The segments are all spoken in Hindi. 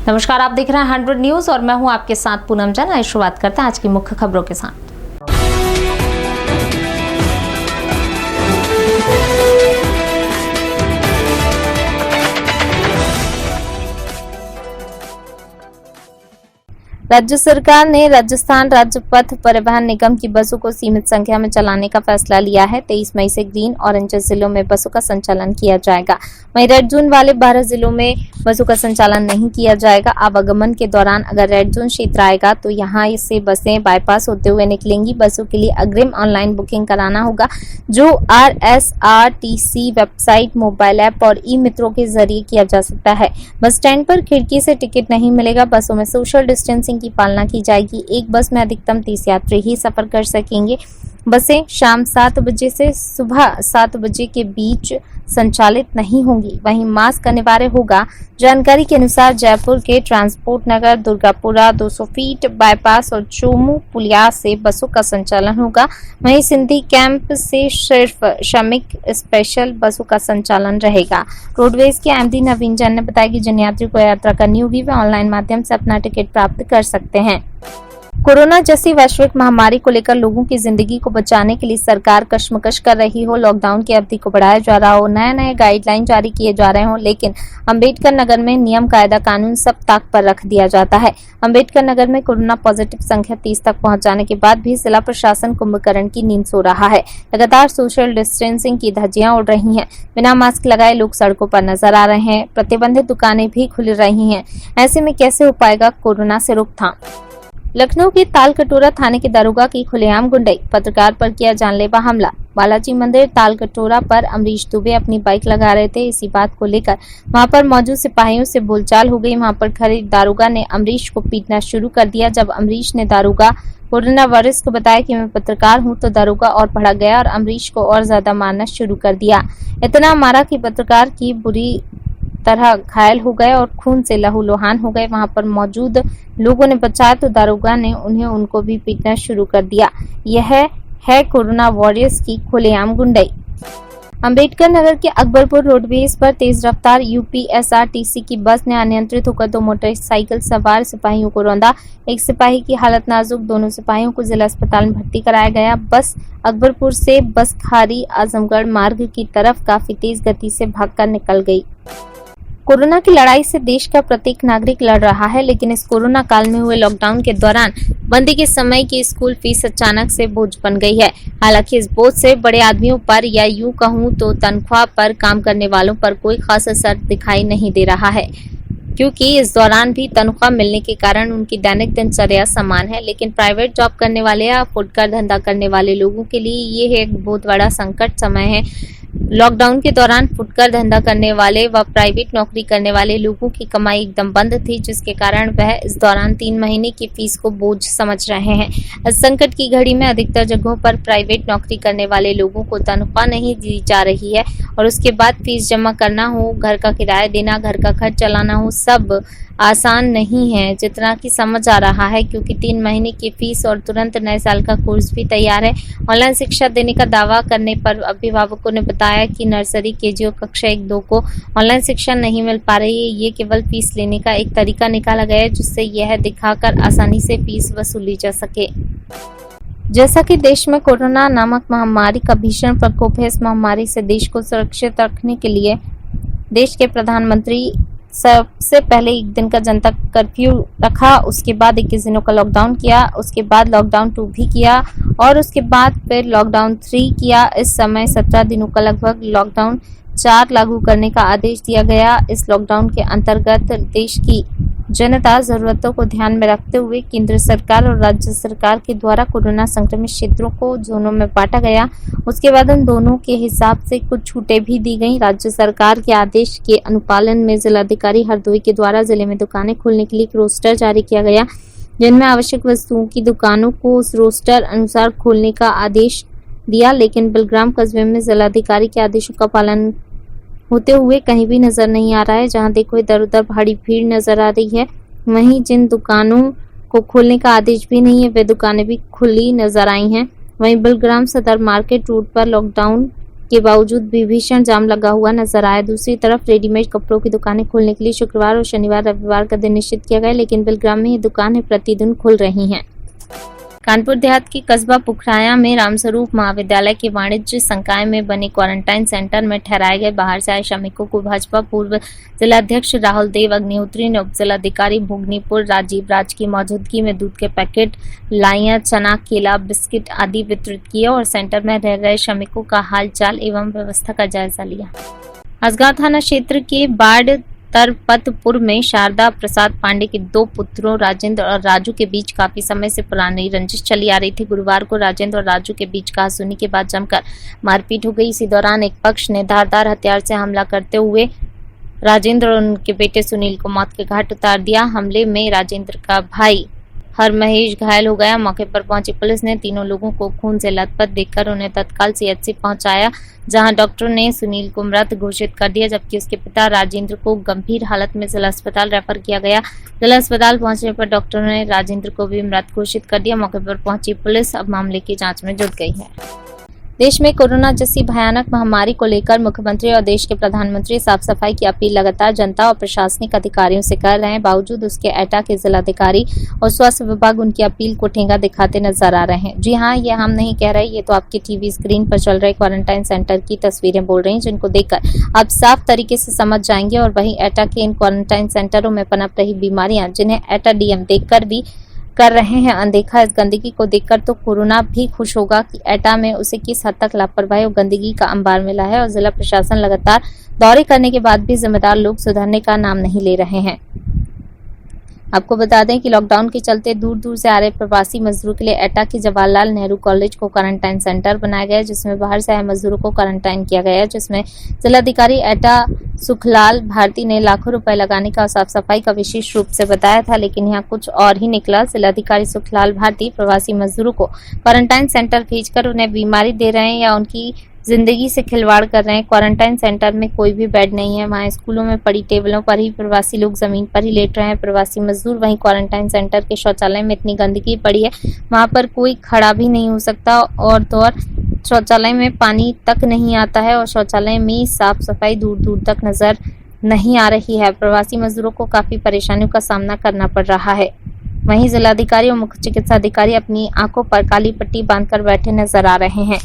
नमस्कार, आप देख रहे हैं 100 न्यूज और मैं हूं आपके साथ पूनम जैन। आइए शुरुआत करते हैं आज की मुख्य खबरों के साथ। राज्य सरकार ने राजस्थान राज्य पथ परिवहन निगम की बसों को सीमित संख्या में चलाने का फैसला लिया है। 23 मई से ग्रीन ऑरेंज जिलों में बसों का संचालन किया जाएगा। वहीं रेड जोन वाले 12 जिलों में बसों का संचालन नहीं किया जाएगा। आवागमन के दौरान अगर रेड जोन क्षेत्र आएगा तो यहाँ से बसें बाईपास होते हुए निकलेंगी। बसों के लिए अग्रिम ऑनलाइन बुकिंग कराना होगा, जो RSRTC वेबसाइट, मोबाइल ऐप और ई मित्रों के जरिए किया जा सकता है। बस स्टैंड पर खिड़की से टिकट नहीं मिलेगा। बसों में सोशल डिस्टेंसिंग की पालना की जाएगी। एक बस में अधिकतम 30 यात्री ही सफर कर सकेंगे। बसें शाम 7 बजे से सुबह 7 बजे के बीच संचालित नहीं होंगी। वहीं मास्क अनिवार्य होगा। जानकारी के अनुसार जयपुर के ट्रांसपोर्ट नगर, दुर्गापुरा 200 फीट बाईपास और चोमू पुलिया से बसों का संचालन होगा। वहीं सिंधी कैंप से सिर्फ श्रमिक स्पेशल बसों का संचालन रहेगा। रोडवेज के MD नवीन जैन ने बताया कि जिन यात्री को यात्रा करनी होगी वे ऑनलाइन माध्यम से अपना टिकट प्राप्त कर सकते हैं। कोरोना जैसी वैश्विक महामारी को लेकर लोगों की जिंदगी को बचाने के लिए सरकार कशमकश कर रही हो, लॉकडाउन की अवधि को बढ़ाया जा रहा हो, नए गाइडलाइन जारी किए जा रहे हो, लेकिन अंबेडकर नगर में नियम कायदा कानून सब ताक पर रख दिया जाता है। अंबेडकर नगर में कोरोना पॉजिटिव संख्या 30 तक पहुंच जाने के बाद भी जिला प्रशासन कुंभकर्ण की नींद सो रहा है। लगातार सोशल डिस्टेंसिंग की धज्जियां उड़ रही हैं। बिना मास्क लगाए लोग सड़कों पर नजर आ रहे हैं। प्रतिबंधित दुकानें भी खुल रही हैं। ऐसे में कैसे हो पाएगा कोरोना से रोकथाम? लखनऊ के तालकटोरा थाने के दारोगा की खुलेआम गुंडाई, पत्रकार पर किया जानलेवा हमला। बालाजी मंदिर तालकटोरा पर अमरीश दुबे अपनी बाइक लगा रहे थे। इसी बात को लेकर वहां पर मौजूद सिपाहियों से बोलचाल हो गई। वहां पर खड़े दारोगा ने अमरीश को पीटना शुरू कर दिया। जब अमरीश ने दारोगा कोरोना वायरस को बताया कि मैं पत्रकार हूं, तो दारोगा और भड़क गया और अमरीश को और ज्यादा मारना शुरू कर दिया। इतना मारा कि पत्रकार की बुरी तरह घायल हो गए और खून से लहूलुहान हो गए। वहां पर मौजूद लोगों ने बचाया तो दारोगा ने उनको भी पीटना शुरू कर दिया। यह है कोरोना वॉरियर्स की खुलेआम गुंडाई। अंबेडकर नगर के अकबरपुर रोडवेज पर तेज रफ्तार UPSRTC की बस ने अनियंत्रित होकर 2 मोटरसाइकिल सवार सिपाहियों को रौंदा। एक सिपाही की हालत नाजुक, दोनों सिपाहियों को जिला अस्पताल में भर्ती कराया गया। बस अकबरपुर से बसखारी आजमगढ़ मार्ग की तरफ काफी तेज गति से भागकर निकल गई। कोरोना की लड़ाई से देश का प्रत्येक नागरिक लड़ रहा है, लेकिन इस कोरोना काल में हुए लॉकडाउन के दौरान बंदी के समय की स्कूल फीस अचानक से बोझ बन गई है। हालांकि इस बोझ से बड़े आदमियों पर, या यूं कहूं तो तनख्वाह पर काम करने वालों पर कोई खास असर दिखाई नहीं दे रहा है, क्योंकि इस दौरान भी तनख्वाह मिलने के कारण उनकी दैनिक दिनचर्या समान है। लेकिन प्राइवेट जॉब करने वाले या फुटकर धंधा करने वाले लोगों के लिए ये एक बहुत बड़ा संकट समय है। लॉकडाउन के दौरान फुटकर धंधा करने वाले व प्राइवेट नौकरी करने वाले लोगों की कमाई एकदम बंद थी, जिसके कारण वह इस दौरान 3 महीने की फीस को बोझ समझ रहे हैं। इस संकट की घड़ी में अधिकतर जगहों पर प्राइवेट नौकरी करने वाले लोगों को तनख्वाह नहीं दी जा रही है और उसके बाद फीस जमा करना हो, घर का किराया देना, घर का खर्च चलाना हो, सब आसान नहीं है जितना कि समझ आ रहा है, क्योंकि 3 महीने की फीस और तुरंत नए साल का कोर्स भी तैयार है। ऑनलाइन शिक्षा देने का दावा करने पर अभिभावकों ने बताया कि नर्सरी, KG और कक्षा 1-2 को ऑनलाइन शिक्षा नहीं मिल पा रही है। ये केवल फीस लेने का एक तरीका निकाला गया है, जिससे यह दिखाकर आसानी से फीस वसूली जा सके। जैसा कि देश में कोरोना नामक महामारी का भीषण प्रकोप है, इस महामारी से देश को सुरक्षित रखने के लिए देश के प्रधानमंत्री सबसे पहले 1 दिन का जनता कर्फ्यू रखा, उसके बाद 21 दिनों का लॉकडाउन किया, उसके बाद लॉकडाउन 2 भी किया और उसके बाद फिर लॉकडाउन 3 किया। इस समय 17 दिनों का लगभग लॉकडाउन 4 लागू करने का आदेश दिया गया। इस लॉकडाउन के अंतर्गत देश की जनता जरूरतों को ध्यान में रखते हुए केंद्र सरकार और राज्य सरकार के द्वारा कोरोना संक्रमित क्षेत्रों को जोनों में बांटा गया। उसके बाद उन दोनों के हिसाब से कुछ छूटें भी दी गई। राज्य सरकार के आदेश के अनुपालन में जिलाधिकारी हरदोई के द्वारा जिले में दुकानें खोलने के लिए एक रोस्टर जारी किया गया, जिनमें आवश्यक वस्तुओं की दुकानों को उस रोस्टर अनुसार खोलने का आदेश दिया। लेकिन बिलग्राम कस्बे में जिलाधिकारी के आदेशों का पालन होते हुए कहीं भी नजर नहीं आ रहा है। जहां देखो इधर उधर भारी भीड़ नजर आ रही है। वहीं जिन दुकानों को खोलने का आदेश भी नहीं है, वे दुकानें भी खुली नजर आई हैं। वहीं बिलग्राम सदर मार्केट रोड पर लॉकडाउन के बावजूद भी भीषण जाम लगा हुआ नजर आया। दूसरी तरफ रेडीमेड कपड़ों की दुकानें खोलने के लिए शुक्रवार और शनिवार रविवार का दिन निश्चित किया गया, लेकिन बिलग्राम में ये दुकानें प्रतिदिन खुल रही हैं। कानपुर देहात के कस्बा पुखराया में रामस्वरूप महाविद्यालय के वाणिज्य संकाय में बने क्वारंटाइन सेंटर में ठहराए गए बाहर से आए श्रमिकों को भाजपा पूर्व जिलाध्यक्ष राहुल देव अग्निहोत्री ने उप जिलाधिकारी भोगनीपुर राजीव राज की मौजूदगी में दूध के पैकेट, लाइयां, चना, केला, बिस्किट आदि वितरित किए और सेंटर में रह रहे श्रमिकों का हाल चाल एवं व्यवस्था का जायजा लिया। हसगांव थाना क्षेत्र के बाढ़ तरपतपुर में शारदा प्रसाद पांडे के 2 पुत्रों राजेंद्र और राजू के बीच काफी समय से पुरानी रंजिश चली आ रही थी। गुरुवार को राजेंद्र और राजू के बीच कहासुनी के बाद जमकर मारपीट हो गई। इसी दौरान एक पक्ष ने धारदार हथियार से हमला करते हुए राजेंद्र और उनके बेटे सुनील को मौत के घाट उतार दिया। हमले में राजेंद्र का भाई हर महेश घायल हो गया। मौके पर पहुंची पुलिस ने तीनों लोगों को खून से लथपथ देखकर उन्हें तत्काल सीएचसी पहुंचाया, जहां डॉक्टर ने सुनील को मृत घोषित कर दिया, जबकि उसके पिता राजेंद्र को गंभीर हालत में जिला अस्पताल रेफर किया गया। जिला अस्पताल पहुंचने पर डॉक्टरों ने राजेंद्र को भी मृत घोषित कर दिया। मौके पर पहुंची पुलिस अब मामले की जाँच में जुट गई है। देश में कोरोना जैसी भयानक महामारी को लेकर मुख्यमंत्री और देश के प्रधानमंत्री साफ सफाई की अपील लगातार जनता और प्रशासनिक अधिकारियों से कर रहे हैं। बावजूद उसके एटा के जिलाधिकारी और स्वास्थ्य विभाग उनकी अपील को ठेंगा दिखाते नजर आ रहे हैं। जी हाँ, ये हम नहीं कह रहे, ये तो आपकी टीवी स्क्रीन पर चल रहे क्वारंटाइन सेंटर की तस्वीरें बोल रही हैं, जिनको देखकर आप साफ तरीके से समझ जाएंगे। और वहीं एटा के इन क्वारंटाइन सेंटरों में पनप रही बीमारियां, जिन्हें एटा डीएम देखकर भी कर रहे हैं अनदेखा, इस गंदगी को देखकर तो कोरोना भी खुश होगा कि एटा में उसे किस हद तक लापरवाही और गंदगी का अंबार मिला है। और जिला प्रशासन लगातार दौरे करने के बाद भी जिम्मेदार लोग सुधरने का नाम नहीं ले रहे हैं। आपको बता दें कि लॉकडाउन के चलते दूर दूर से आ रहे प्रवासी मजदूरों के लिए एटा के जवाहरलाल नेहरू कॉलेज को क्वारंटाइन सेंटर बनाया गया है, जिसमें बाहर से आए मजदूरों को क्वारंटाइन किया गया है, जिसमें जिलाधिकारी एटा सुखलाल भारती ने लाखों रुपए लगाने का साफ सफाई का विशेष रूप से बताया था, लेकिन यहाँ कुछ और ही निकला। जिलाधिकारी सुखलाल भारती प्रवासी मजदूरों को क्वारंटाइन सेंटर भेजकर उन्हें बीमारी दे रहे हैं या उनकी जिंदगी से खिलवाड़ कर रहे हैं। क्वारंटाइन सेंटर में कोई भी बेड नहीं है, वहाँ स्कूलों में पड़ी टेबलों पर ही प्रवासी लोग जमीन पर ही लेट रहे हैं। प्रवासी मजदूर वहीं क्वारंटाइन सेंटर के शौचालय में इतनी गंदगी पड़ी है, वहाँ पर कोई खड़ा भी नहीं हो सकता और तो और शौचालय में पानी तक नहीं आता है और शौचालय में साफ सफाई दूर दूर तक नजर नहीं आ रही है। प्रवासी मजदूरों को काफी परेशानियों का सामना करना पड़ रहा है। वहीं जिलाधिकारी और मुख्य चिकित्सा अधिकारी अपनी आंखों पर काली पट्टी बांधकर बैठे नजर आ रहे हैं।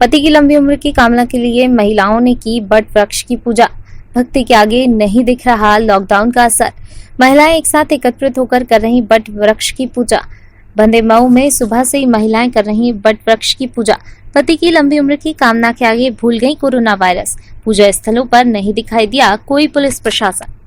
पति की लंबी उम्र की कामना के लिए महिलाओं ने की बट वृक्ष की पूजा। भक्ति के आगे नहीं दिख रहा लॉकडाउन का असर। महिलाएं एक साथ एकत्रित होकर कर रही बट वृक्ष की पूजा। बंदे मऊ में सुबह से ही महिलाएं कर रही बट वृक्ष की पूजा। पति की लंबी उम्र की कामना के आगे भूल गई कोरोना वायरस। पूजा स्थलों पर नहीं दिखाई दिया कोई पुलिस प्रशासन।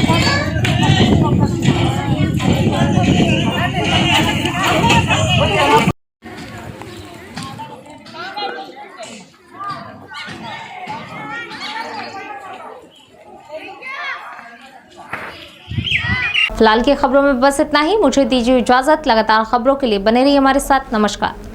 Thank you. फिलहाल की खबरों में बस इतना ही। मुझे दीजिए इजाजत। लगातार खबरों के लिए बने रहिए हमारे साथ। नमस्कार।